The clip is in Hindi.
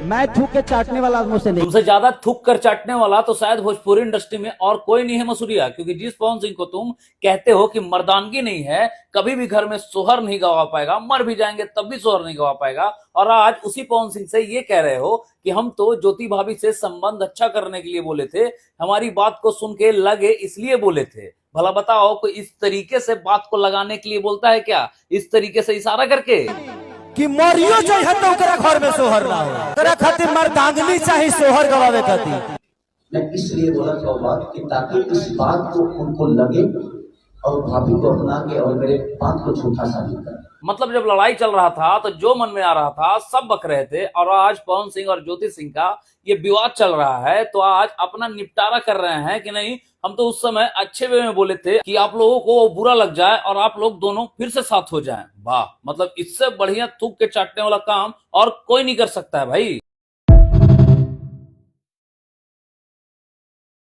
मैं थूक के चाटने वाला मुझसे नहीं। तुमसे ज्यादा थूक कर चाटने वाला तो शायद भोजपुरी इंडस्ट्री में और कोई नहीं है मसूरिया, क्योंकि जिस पवन सिंह को तुम कहते हो कि मर्दानगी नहीं है, कभी भी घर में सोहर नहीं गवा पाएगा, मर भी जाएंगे तब भी सोहर नहीं गवा पाएगा, और आज उसी पवन सिंह से ये कह रहे हो कि हम तो ज्योति भाभी से संबंध अच्छा करने के लिए बोले थे, हमारी बात को सुन के लगे इसलिए बोले थे। भला बताओ, कोई इस तरीके से बात को लगाने के लिए बोलता है क्या, इस तरीके से इशारा करके कि मरियो चाहिए तो ओकरा घर में सोहर ना हो, ओकरा खातिर मर्दांगनी चाहिए सोहर गवावे खातिर। मैं इसलिए बोला था बात कि ताकि इस बात को उनको लगे और भाभी को अपना के और मेरे बात को झूठा साबित कर। मतलब जब लड़ाई चल रहा था तो जो मन में आ रहा था सब बक रहे थे, और आज पवन सिंह और ज्योति सिंह का ये विवाद चल रहा है तो आज अपना निपटारा कर रहे हैं कि नहीं, हम तो उस समय अच्छे वे में बोले थे कि आप लोगों को बुरा लग जाए और आप लोग दोनों फिर से साथ हो जाएं। वाह, मतलब इससे बढ़िया थूक के चाटने वाला काम और कोई नहीं कर सकता है भाई।